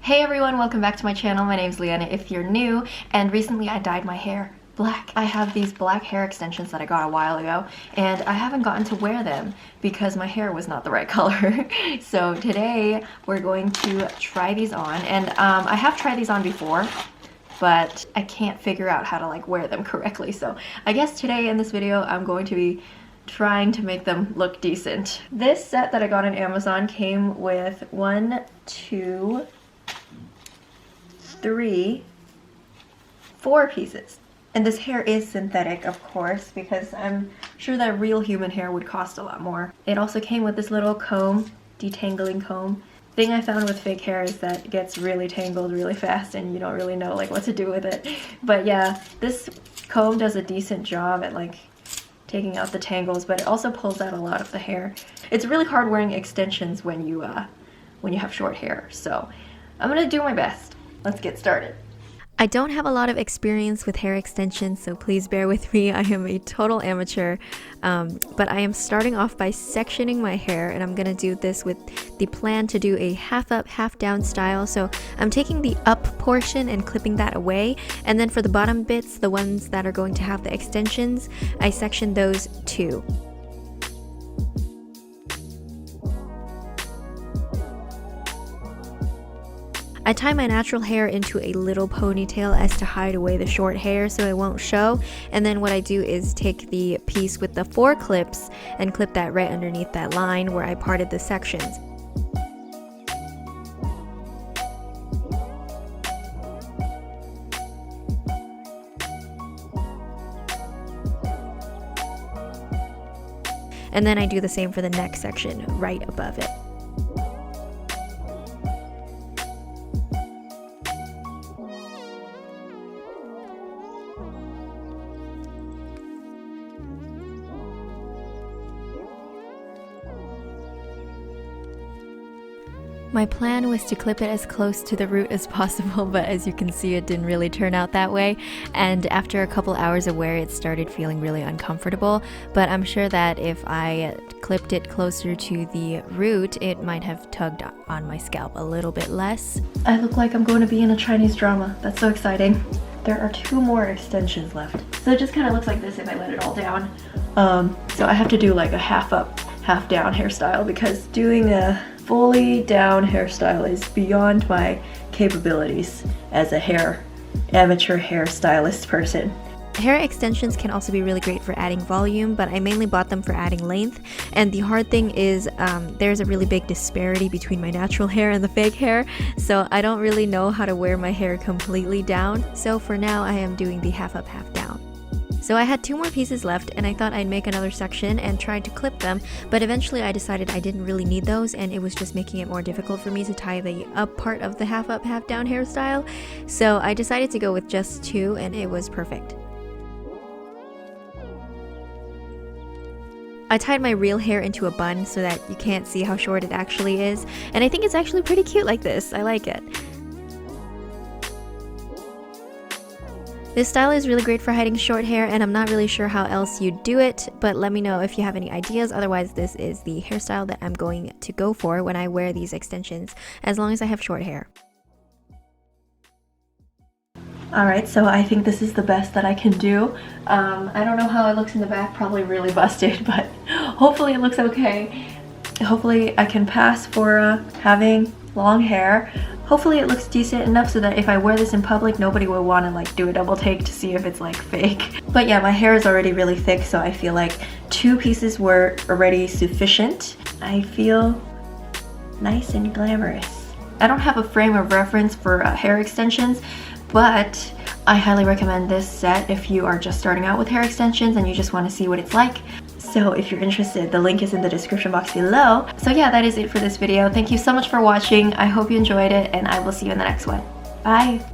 Hey everyone, welcome back to my channel. My name's Leanna if you're new, and recently I dyed my hair black. I have these black hair extensions that I got a while ago, and I haven't gotten to wear them because my hair was not the right color. So today we're going to try these on, and I have tried these on before, but I can't figure out how to like wear them correctly. So I guess today in this video I'm going to be trying to make them look decent. This set that I got on Amazon came with 4 pieces. And this hair is synthetic, of course, because I'm sure that real human hair would cost a lot more. It also came with this little comb, detangling comb. Thing I found with fake hair is that it gets really tangled really fast and you don't really know like what to do with it. But yeah, this comb does a decent job at like taking out the tangles, but it also pulls out a lot of the hair. It's really hard wearing extensions when you have short hair, so I'm gonna do my best. Let's get started. I don't have a lot of experience with hair extensions, so please bear with me. I am a total amateur, but I am starting off by sectioning my hair, and I'm gonna do this with the plan to do a half up, half down style. So I'm taking the up portion and clipping that away, and then for the bottom bits, the ones that are going to have the extensions, I section those too. I tie my natural hair into a little ponytail as to hide away the short hair so it won't show, and then what I do is take the piece with the 4 clips and clip that right underneath that line where I parted the sections. And then I do the same for the next section right above it. My plan was to clip it as close to the root as possible, but as you can see it didn't really turn out that way, and after a couple hours of wear it started feeling really uncomfortable, but I'm sure that if I clipped it closer to the root it might have tugged on my scalp a little bit less. I look like I'm going to be in a Chinese drama. That's so exciting. There are 2 more extensions left. So it just kind of looks like this if I let it all down. So I have to do like a half up, half down hairstyle because doing a fully down hairstyle is beyond my capabilities as a amateur hairstylist person. Hair extensions can also be really great for adding volume, but I mainly bought them for adding length, and the hard thing is there's a really big disparity between my natural hair and the fake hair, so I don't really know how to wear my hair completely down, so for now I am doing the half up, half down. So I had 2 more pieces left, and I thought I'd make another section and tried to clip them, but eventually I decided I didn't really need those, and it was just making it more difficult for me to tie the up part of the half up, half down hairstyle, so I decided to go with just 2, and it was perfect. I tied my real hair into a bun so that you can't see how short it actually is, and I think it's actually pretty cute like this. I like it. This style is really great for hiding short hair, and I'm not really sure how else you do it, but let me know if you have any ideas. Otherwise, this is the hairstyle that I'm going to go for when I wear these extensions, as long as I have short hair. Alright, so I think this is the best that I can do. I don't know how it looks in the back, probably really busted, but hopefully it looks okay. Hopefully I can pass for having long hair. Hopefully it looks decent enough so that if I wear this in public, nobody will want to like do a double take to see if it's like fake. But yeah, my hair is already really thick, so I feel like 2 pieces were already sufficient. I feel nice and glamorous. I don't have a frame of reference for hair extensions, but I highly recommend this set if you are just starting out with hair extensions and you just want to see what it's like. So if you're interested, the link is in the description box below. So yeah, that is it for this video. Thank you so much for watching. I hope you enjoyed it, and I will see you in the next one. Bye!